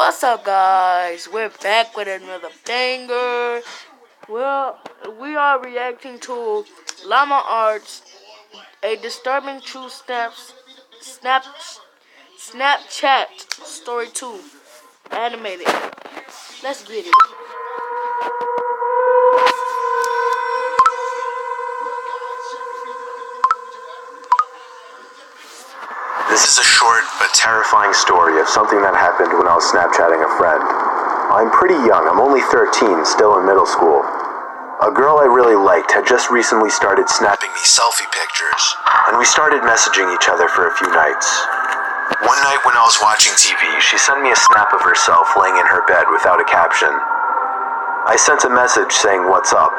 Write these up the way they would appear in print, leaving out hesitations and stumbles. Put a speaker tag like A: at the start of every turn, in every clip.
A: What's up, guys? We're back with another banger. Well, we are reacting to Llama Arts, a disturbing true Snapchat story 2, animated. Let's get it.
B: This is a short but terrifying story of something that happened when I was Snapchatting a friend. I'm pretty young, I'm only 13, still in middle school. A girl I really liked had just recently started snapping me selfie pictures, and we started messaging each other for a few nights. One night when I was watching TV, she sent me a snap of herself laying in her bed without a caption. I sent a message saying, "What's up?"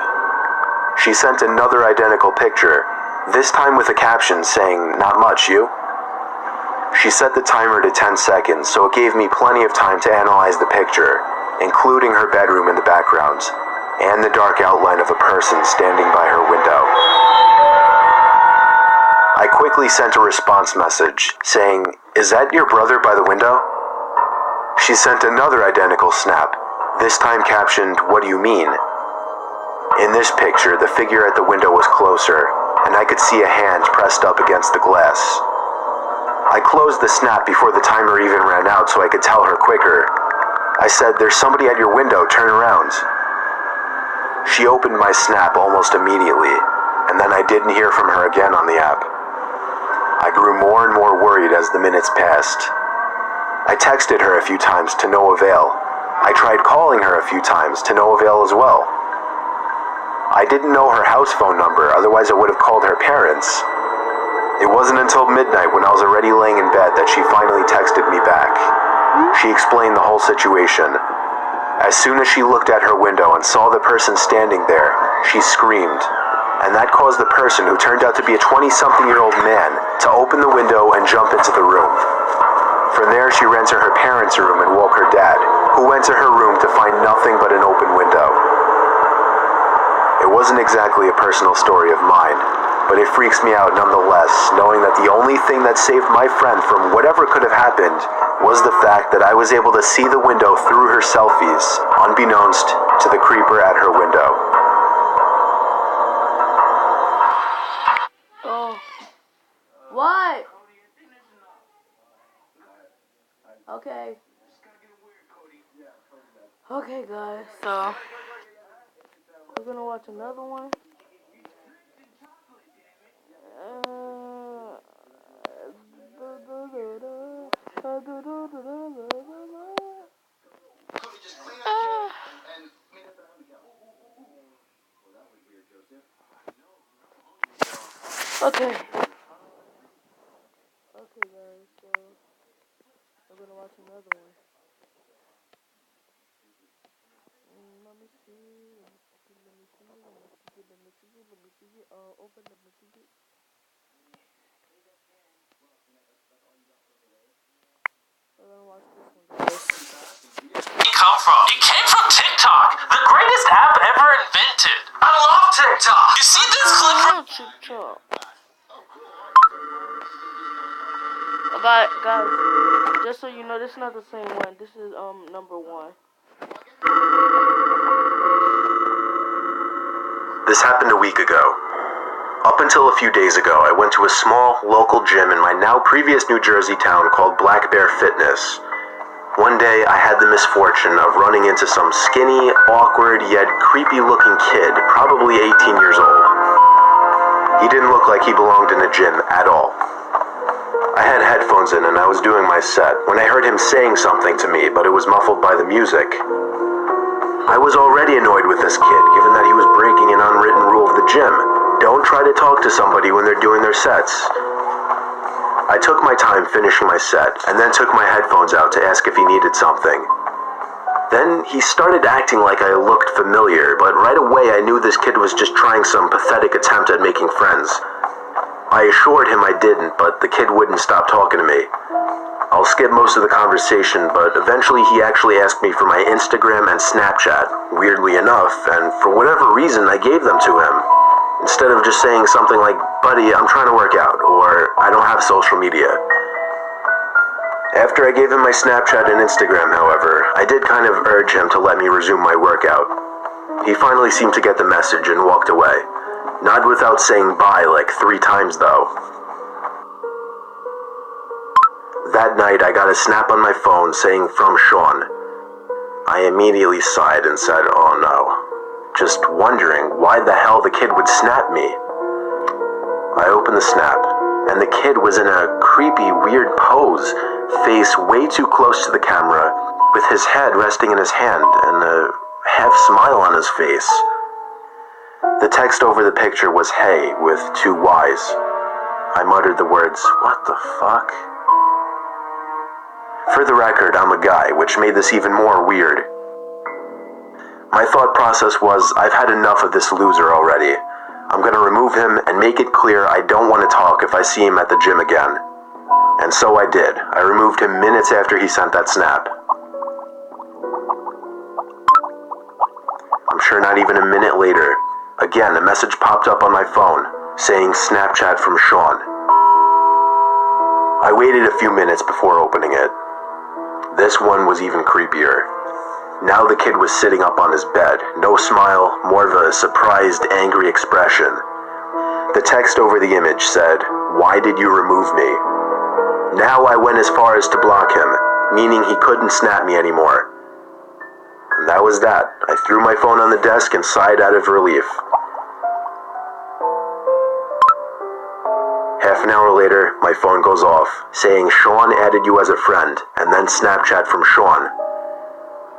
B: She sent another identical picture, this time with a caption saying, "Not much, you?" She set the timer to 10 seconds, so it gave me plenty of time to analyze the picture, including her bedroom in the background, and the dark outline of a person standing by her window. I quickly sent a response message, saying, "Is that your brother by the window?" She sent another identical snap, this time captioned, "What do you mean?" In this picture, the figure at the window was closer, and I could see a hand pressed up against the glass. I closed the snap before the timer even ran out so I could tell her quicker. I said, "There's somebody at your window, turn around." She opened my snap almost immediately, and then I didn't hear from her again on the app. I grew more and more worried as the minutes passed. I texted her a few times to no avail. I tried calling her a few times to no avail as well. I didn't know her house phone number, otherwise I would have called her parents. It wasn't until midnight when I was already laying in bed that she finally texted me back. She explained the whole situation. As soon as she looked at her window and saw the person standing there, she screamed, and that caused the person, who turned out to be a 20-something-year-old man, to open the window and jump into the room. From there, she ran to her parents' room and woke her dad, who went to her room to find nothing but an open window. It wasn't exactly a personal story of mine, but it freaks me out nonetheless, knowing that the only thing that saved my friend from whatever could have happened was the fact that I was able to see the window through her selfies, unbeknownst to the creeper at her window.
A: Oh. What? Okay. Okay, guys, so we're gonna watch another one. Okay. Okay, guys, so we're gonna watch another one. Let me see. Open the message. We're gonna watch this one, guys.
C: It came from TikTok, the greatest app ever invented. I love TikTok. You see this clip from
A: TikTok. Guys, just so you know, this is not the same one. This is number 1.
B: This happened a week ago. Up until a few days ago, I went to a small, local gym in my now previous New Jersey town called Black Bear Fitness. One day, I had the misfortune of running into some skinny, awkward, yet creepy-looking kid, probably 18 years old. He didn't look like he belonged in a gym at all. I had headphones in and I was doing my set when I heard him saying something to me, but it was muffled by the music. I was already annoyed with this kid, given that he was breaking an unwritten rule of the gym. Don't try to talk to somebody when they're doing their sets. I took my time finishing my set, and then took my headphones out to ask if he needed something. Then he started acting like I looked familiar, but right away I knew this kid was just trying some pathetic attempt at making friends. I assured him I didn't, but the kid wouldn't stop talking to me. I'll skip most of the conversation, but eventually he actually asked me for my Instagram and Snapchat, weirdly enough, and for whatever reason I gave them to him. Instead of just saying something like, "Buddy, I'm trying to work out," or "I don't have social media." After I gave him my Snapchat and Instagram, however, I did kind of urge him to let me resume my workout. He finally seemed to get the message and walked away. Not without saying bye like 3 times though. That night I got a snap on my phone saying from Sean. I immediately sighed and said, oh no. Just wondering why the hell the kid would snap me. I opened the snap, and the kid was in a creepy, weird pose, face way too close to the camera, with his head resting in his hand and a half smile on his face. The text over the picture was hey with 2 Y's. I muttered the words, what the fuck? For the record, I'm a guy, which made this even more weird. My thought process was, I've had enough of this loser already. I'm gonna remove him and make it clear I don't want to talk if I see him at the gym again. And so I did. I removed him minutes after he sent that snap. I'm sure not even a minute later, again, a message popped up on my phone saying Snapchat from Sean. I waited a few minutes before opening it. This one was even creepier. Now the kid was sitting up on his bed, no smile, more of a surprised, angry expression. The text over the image said, why did you remove me? Now I went as far as to block him, meaning he couldn't snap me anymore. And that was that. I threw my phone on the desk and sighed out of relief. Half an hour later, my phone goes off, saying Sean added you as a friend, and then Snapchat from Sean.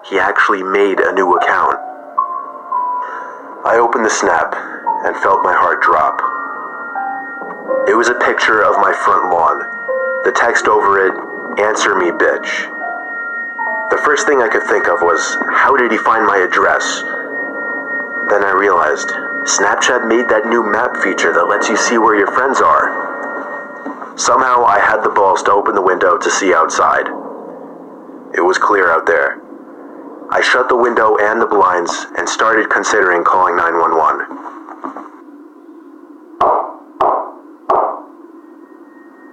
B: He actually made a new account. I opened the snap and felt my heart drop. It was a picture of my front lawn. The text over it, answer me, bitch. The first thing I could think of was, how did he find my address? Then I realized, Snapchat made that new map feature that lets you see where your friends are. Somehow I had the balls to open the window to see outside. It was clear out there. I shut the window and the blinds and started considering calling 911.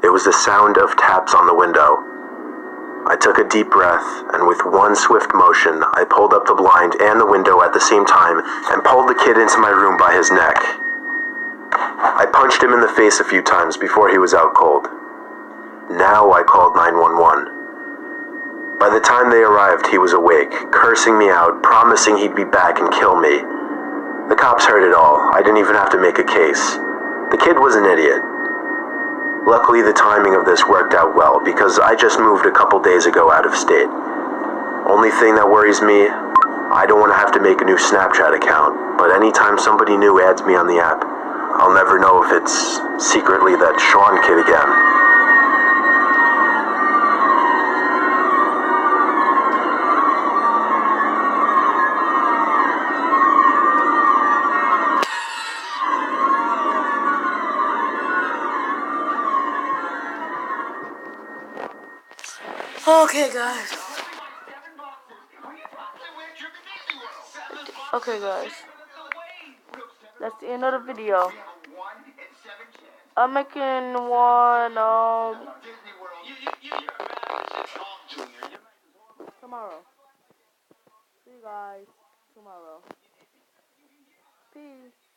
B: It was the sound of taps on the window. I took a deep breath, and with one swift motion, I pulled up the blind and the window at the same time and pulled the kid into my room by his neck. I punched him in the face a few times before he was out cold. Now I called 911. By the time they arrived, he was awake, cursing me out, promising he'd be back and kill me. The cops heard it all. I didn't even have to make a case. The kid was an idiot. Luckily, the timing of this worked out well, because I just moved a couple days ago out of state. Only thing that worries me, I don't want to have to make a new Snapchat account, but anytime somebody new adds me on the app, I'll never know if it's secretly that Sean kid again.
A: Okay, guys. Okay, guys. That's the end of the video. I'm making one, tomorrow. See you guys tomorrow. Peace.